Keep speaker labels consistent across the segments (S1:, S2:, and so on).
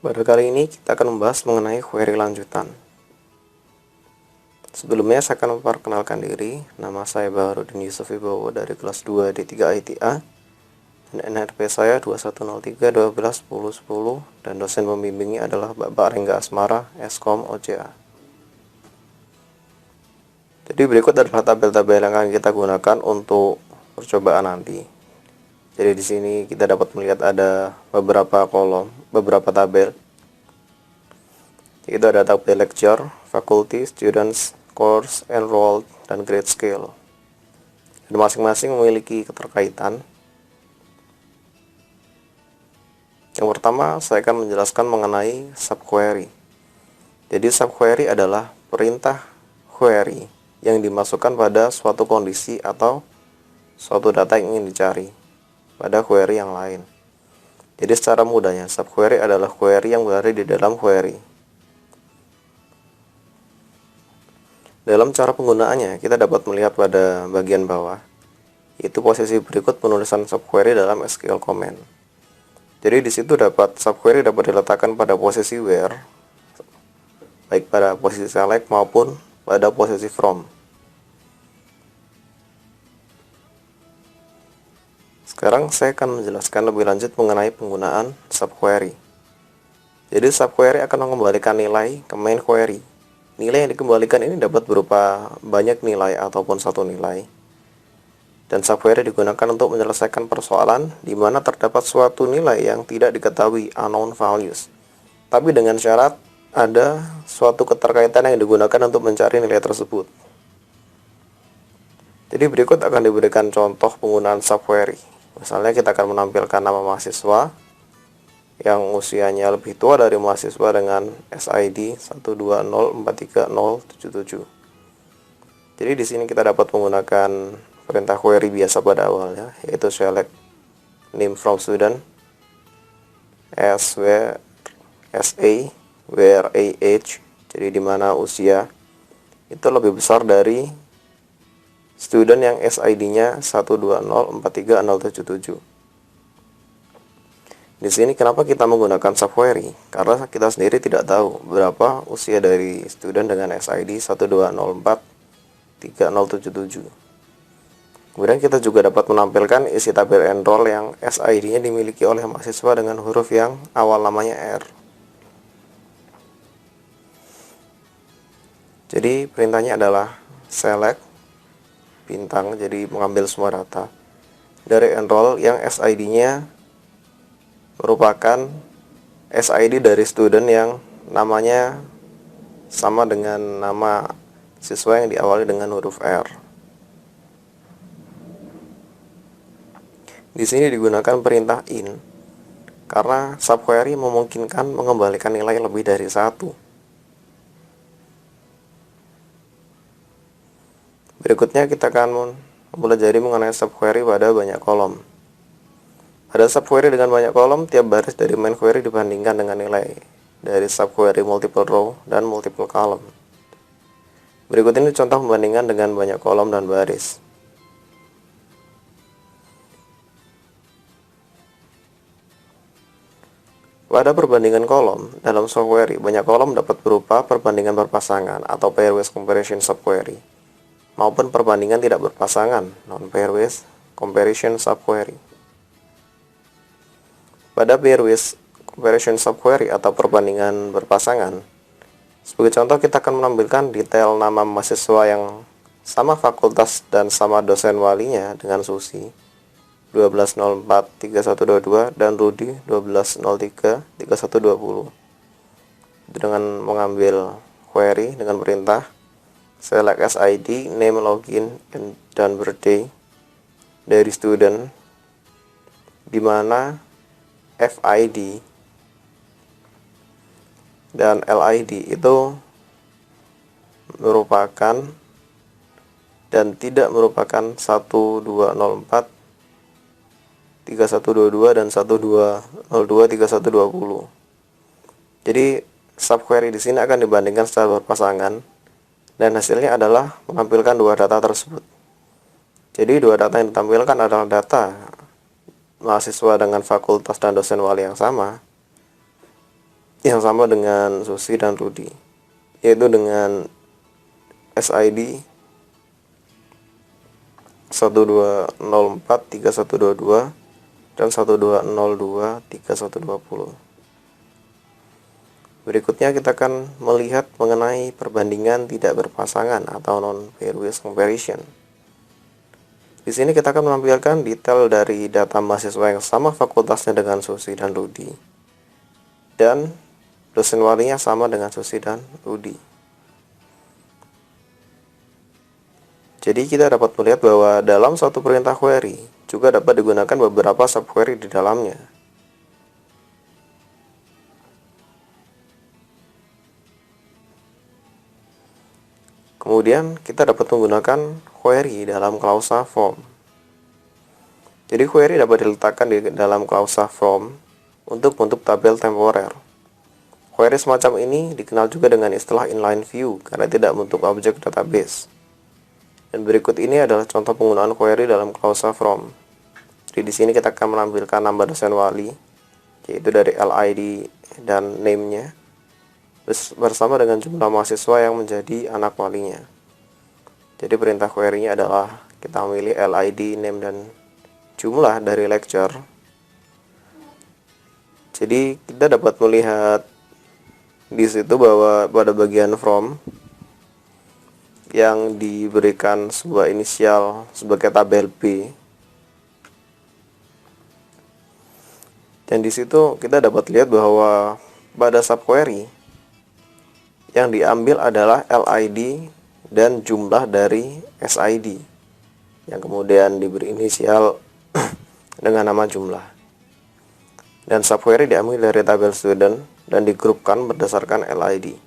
S1: Pada kali ini kita akan membahas mengenai query lanjutan. Sebelumnya saya akan memperkenalkan diri. Nama saya Baharudin Yusuf Wibowo dari kelas 2 D3 ITA dan NRP saya 2103121010 dan dosen pembimbingnya adalah Bapak Rengga Asmara, Eskom OCA. Jadi berikut adalah tabel-tabel yang akan kita gunakan untuk percobaan nanti. Jadi di sini kita dapat melihat ada beberapa kolom, beberapa tabel. Itu ada tabel lecture, faculty, students, course, enrolled, dan grade scale. Dan masing-masing memiliki keterkaitan. Yang pertama, saya akan menjelaskan mengenai subquery. Jadi subquery adalah perintah query yang dimasukkan pada suatu kondisi atau suatu data yang ingin dicari pada query yang lain. Jadi secara mudahnya, subquery adalah query yang berada di dalam query. Dalam cara penggunaannya, kita dapat melihat pada bagian bawah, yaitu posisi berikut penulisan subquery dalam SQL command. Jadi di situ subquery dapat diletakkan pada posisi where, baik pada posisi select maupun pada posisi from. Sekarang saya akan menjelaskan lebih lanjut mengenai penggunaan subquery. Jadi subquery akan mengembalikan nilai ke main query. Nilai yang dikembalikan ini dapat berupa banyak nilai ataupun satu nilai. Dan subquery digunakan untuk menyelesaikan persoalan di mana terdapat suatu nilai yang tidak diketahui, unknown values. Tapi dengan syarat ada suatu keterkaitan yang digunakan untuk mencari nilai tersebut. Jadi berikut akan diberikan contoh penggunaan subquery. Misalnya kita akan menampilkan nama mahasiswa yang usianya lebih tua dari mahasiswa dengan SID 120430077. Jadi di sini kita dapat menggunakan perintah query biasa pada awalnya, yaitu select name from student as where SA where age, jadi di mana usia itu lebih besar dari student yang SID-nya 120430077. Di sini kenapa kita menggunakan subquery? Karena kita sendiri tidak tahu berapa usia dari student dengan SID 120430077. Kemudian kita juga dapat menampilkan isi tabel enroll yang SID-nya dimiliki oleh mahasiswa dengan huruf yang awal namanya R. Jadi perintahnya adalah select bintang, jadi mengambil semua data dari enroll yang SID-nya merupakan SID dari student yang namanya sama dengan nama siswa yang diawali dengan huruf R. Di sini digunakan perintah in karena subquery memungkinkan mengembalikan nilai lebih dari satu. Berikutnya kita akan mempelajari mengenai subquery pada banyak kolom. Pada subquery dengan banyak kolom, tiap baris dari main query dibandingkan dengan nilai dari subquery multiple row dan multiple column. Berikut ini contoh pembandingan dengan banyak kolom dan baris. Pada perbandingan kolom, dalam subquery, banyak kolom dapat berupa perbandingan berpasangan atau pairwise comparison subquery, maupun perbandingan tidak berpasangan, non-pairwise comparison subquery. Pada pairwise comparison subquery atau perbandingan berpasangan, sebagai contoh kita akan menampilkan detail nama mahasiswa yang sama fakultas dan sama dosen walinya dengan Susi 12043122 dan Rudi 12033120. Dengan mengambil query dengan perintah select SID, name, login, dan birthday dari student, di mana FID dan LID itu merupakan dan tidak merupakan 1204 3122 dan 1202 3120. Jadi subquery di sini akan dibandingkan secara berpasangan dan hasilnya adalah menampilkan dua data tersebut. Jadi dua data yang ditampilkan adalah data mahasiswa dengan fakultas dan dosen wali yang sama yang sama dengan Susi dan Rudy, yaitu dengan SID 12043122 dan 12023120. Berikutnya kita akan melihat mengenai perbandingan tidak berpasangan atau non-pairwise comparison. Di sini kita akan menampilkan detail dari data mahasiswa yang sama fakultasnya dengan Susi dan Rudy, dan dosen walinya sama dengan Susi dan Rudy. Jadi kita dapat melihat bahwa dalam suatu perintah query juga dapat digunakan beberapa subquery di dalamnya. Kemudian kita dapat menggunakan query dalam klausa from. Jadi query dapat diletakkan di dalam klausa from untuk bentuk tabel temporer. Query semacam ini dikenal juga dengan istilah inline view karena tidak membentuk objek database. Dan berikut ini adalah contoh penggunaan query dalam klausa from. Jadi di sini kita akan menampilkan nama dosen wali, yaitu dari LID dan name-nya, bersama dengan jumlah mahasiswa yang menjadi anak walinya. Jadi perintah query-nya adalah kita memilih LID, name, dan jumlah dari lecture. Jadi kita dapat melihat di situ bahwa pada bagian from yang diberikan sebuah inisial sebagai tabel B, dan di situ kita dapat lihat bahwa pada subquery yang diambil adalah LID dan jumlah dari SID yang kemudian diberi inisial dengan nama jumlah. Dan subquery diambil dari tabel student dan digrupkan berdasarkan LID.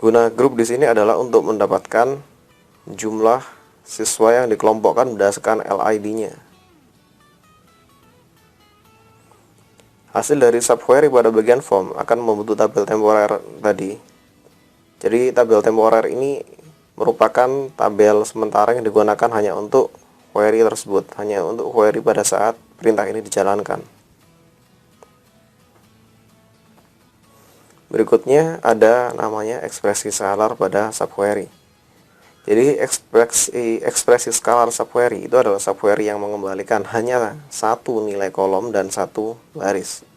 S1: Guna grup di sini adalah untuk mendapatkan jumlah siswa yang dikelompokkan berdasarkan LID-nya. Hasil dari subquery pada bagian form akan membentuk tabel temporer tadi. Jadi tabel temporer ini merupakan tabel sementara yang digunakan hanya untuk query tersebut, hanya untuk query pada saat perintah ini dijalankan. Berikutnya ada namanya ekspresi skalar pada subquery. Jadi ekspresi skalar subquery itu adalah subquery yang mengembalikan hanya satu nilai kolom dan satu baris.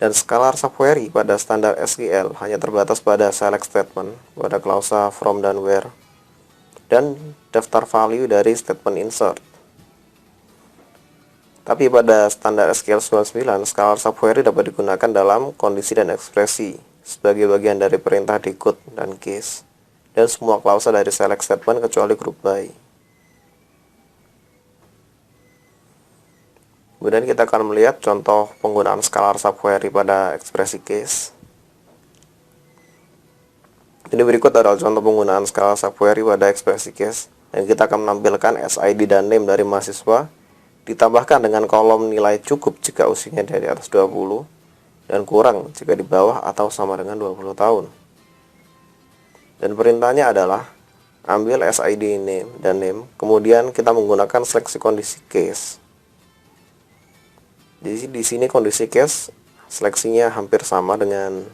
S1: Dan skalar subquery pada standar SQL hanya terbatas pada select statement pada klausa from dan where, dan daftar value dari statement insert. Tapi pada standar SQL 99, skalar subquery dapat digunakan dalam kondisi dan ekspresi sebagai bagian dari perintah decode dan case, dan semua klausa dari select statement kecuali group by. Kemudian kita akan melihat contoh penggunaan skalar subquery pada ekspresi case. Ini berikut adalah contoh penggunaan skalar subquery pada ekspresi case, dan kita akan menampilkan SID dan name dari mahasiswa ditambahkan dengan kolom nilai cukup jika usianya dari atas 20 dan kurang jika di bawah atau sama dengan 20 tahun. Dan perintahnya adalah ambil SID name dan name, kemudian kita menggunakan seleksi kondisi case. Jadi di sini kondisi case seleksinya hampir sama dengan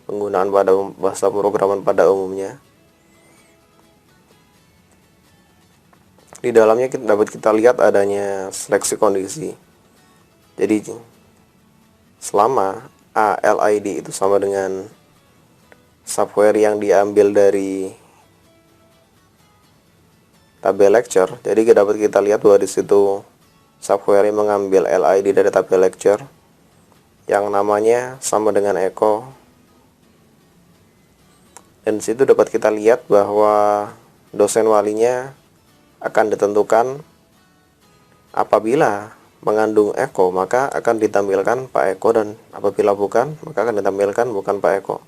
S1: penggunaan pada bahasa pemrograman pada umumnya. Di dalamnya dapat kita lihat adanya seleksi kondisi. Jadi selama ALID itu sama dengan subquery yang diambil dari tabel lecture, jadi dapat kita lihat bahwa di situ subquery mengambil LID dari tabel lecture yang namanya sama dengan echo. Dan di situ dapat kita lihat bahwa dosen walinya akan ditentukan apabila mengandung echo maka akan ditampilkan Pak Eko, dan apabila bukan maka akan ditampilkan bukan Pak Eko.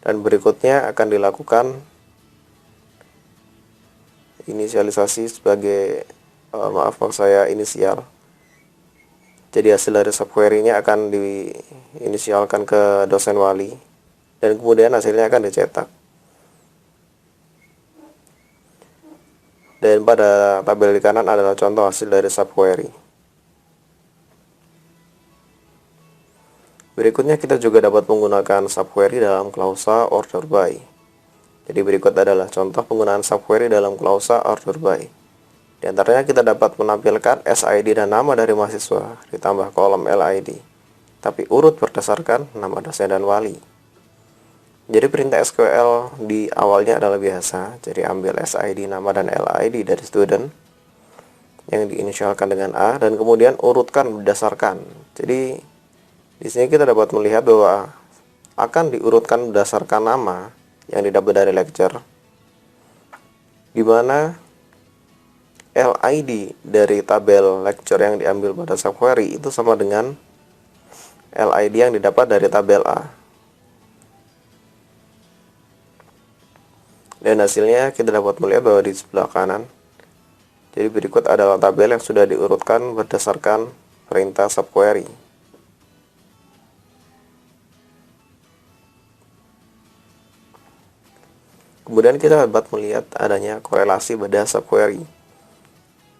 S1: Dan berikutnya akan dilakukan inisialisasi sebagai inisial. Jadi hasil dari subquery-nya akan diinisialkan ke dosen wali dan kemudian hasilnya akan dicetak. Dan pada tabel di kanan adalah contoh hasil dari subquery. Berikutnya kita juga dapat menggunakan subquery dalam klausa order by. Jadi berikut adalah contoh penggunaan subquery dalam klausa order by. Di antaranya kita dapat menampilkan SID dan nama dari mahasiswa ditambah kolom LID, tapi urut berdasarkan nama dosen dan wali. Jadi perintah SQL di awalnya adalah biasa, jadi ambil SID nama dan LID dari student yang diinisialkan dengan A dan kemudian urutkan berdasarkan. Jadi di sini kita dapat melihat bahwa akan diurutkan berdasarkan nama yang didapat dari lecture, di mana LID dari tabel lecture yang diambil pada subquery itu sama dengan LID yang didapat dari tabel A. Dan hasilnya kita dapat melihat bahwa di sebelah kanan. Jadi berikut adalah tabel yang sudah diurutkan berdasarkan perintah subquery. Kemudian kita dapat melihat adanya korelasi pada subquery.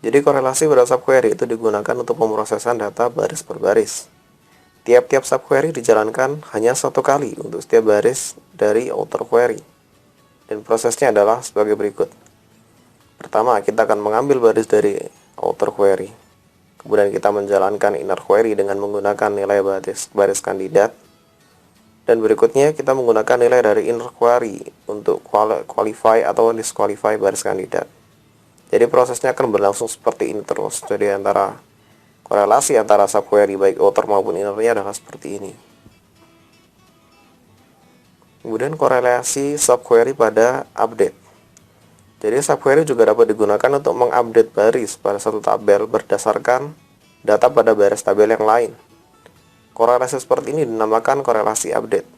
S1: Jadi korelasi pada subquery itu digunakan untuk pemrosesan data baris per baris. Tiap-tiap subquery dijalankan hanya satu kali untuk setiap baris dari outer query. Dan prosesnya adalah sebagai berikut. Pertama, kita akan mengambil baris dari outer query. Kemudian kita menjalankan inner query dengan menggunakan nilai baris kandidat. Dan berikutnya kita menggunakan nilai dari inner query untuk qualify atau disqualify baris kandidat. Jadi prosesnya akan berlangsung seperti ini terus. Jadi korelasi antara subquery baik outer maupun innernya adalah seperti ini. Kemudian korelasi subquery pada update. Jadi subquery juga dapat digunakan untuk mengupdate baris pada satu tabel berdasarkan data pada baris tabel yang lain. Korelasi seperti ini dinamakan korelasi update.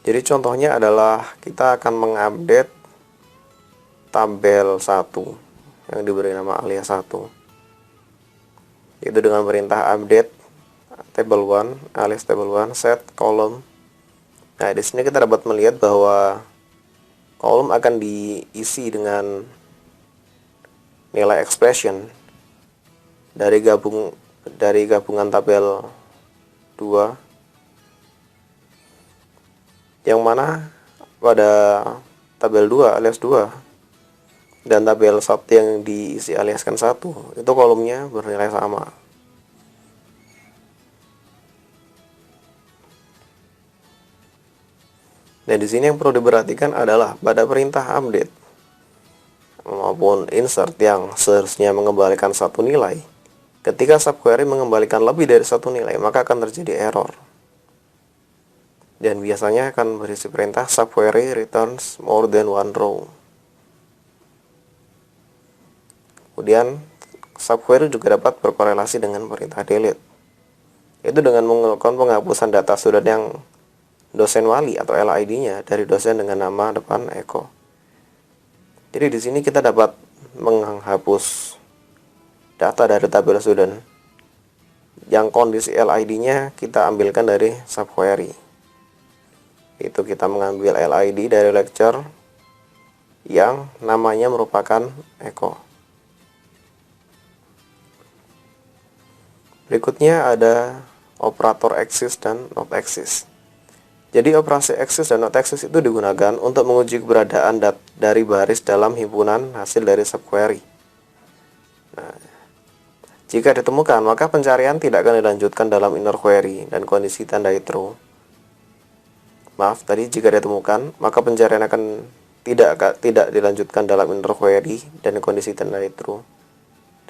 S1: Jadi contohnya adalah kita akan mengupdate tabel 1 yang diberi nama alias 1. Itu dengan perintah update table 1 alias table 1 set column. Nah, di sini kita dapat melihat bahwa kolom akan diisi dengan nilai expression dari gabungan tabel 2, yang mana pada tabel 2 alias 2 dan tabel 1 yang diisi aliaskan 1 itu kolomnya bernilai sama. Dan di sini yang perlu diperhatikan adalah pada perintah update maupun insert yang seharusnya mengembalikan satu nilai, ketika subquery mengembalikan lebih dari satu nilai, maka akan terjadi error. Dan biasanya akan berisi perintah subquery returns more than one row. Kemudian subquery juga dapat berkorelasi dengan perintah delete, yaitu dengan melakukan penghapusan data student yang dosen wali atau LID-nya dari dosen dengan nama depan echo. Jadi di sini kita dapat menghapus data dari tabel student yang kondisi LID-nya kita ambilkan dari subquery. Itu kita mengambil LID dari lecture yang namanya merupakan echo. Berikutnya ada operator exist dan not exist. Jadi operasi exist dan not exist itu digunakan untuk menguji keberadaan dari baris dalam himpunan hasil dari subquery. Nah, jika ditemukan, maka pencarian tidak akan dilanjutkan dalam inner query dan kondisi tandai true. Maaf, tadi jika ditemukan, maka pencarian akan tidak dilanjutkan dalam inner query dan kondisi tandai true.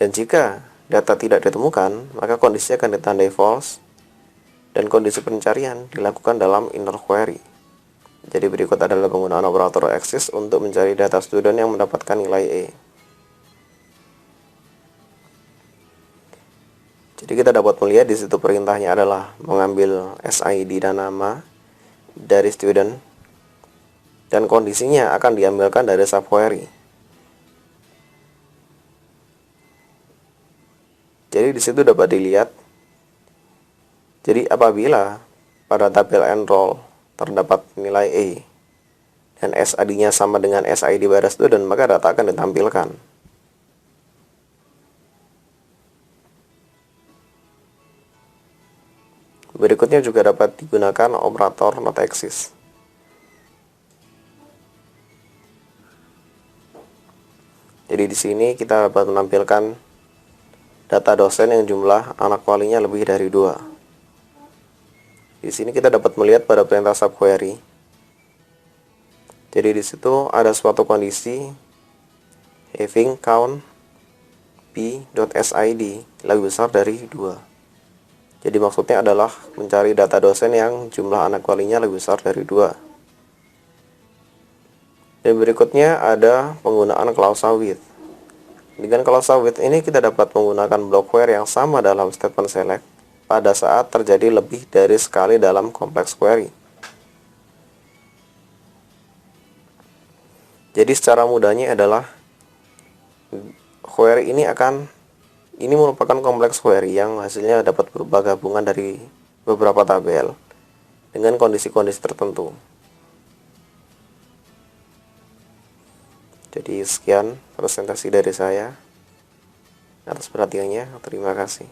S1: Dan jika data tidak ditemukan, maka kondisi akan ditandai false dan kondisi pencarian dilakukan dalam inner query. Jadi berikut adalah penggunaan operator exist untuk mencari data student yang mendapatkan nilai E. Jadi kita dapat melihat di situ perintahnya adalah mengambil SID dan nama dari student dan kondisinya akan diambilkan dari subquery. Jadi di situ dapat dilihat. Jadi apabila pada tabel enroll terdapat nilai E dan SID-nya sama dengan SID pada student, maka data akan ditampilkan. Berikutnya juga dapat digunakan operator not exist. Jadi di sini kita dapat menampilkan data dosen yang jumlah anak walinya lebih dari 2. Di sini kita dapat melihat pada perintah subquery. Jadi di situ ada suatu kondisi having count p.sid lebih besar dari 2. Jadi maksudnya adalah mencari data dosen yang jumlah anak walinya lebih besar dari 2. Dan berikutnya ada penggunaan klausa with. Dengan klausa with ini kita dapat menggunakan block where yang sama dalam statement select pada saat terjadi lebih dari sekali dalam kompleks query. Jadi secara mudahnya adalah query ini merupakan kompleks query yang hasilnya dapat berupa gabungan dari beberapa tabel dengan kondisi-kondisi tertentu. Jadi sekian presentasi dari saya. Atas perhatiannya, terima kasih.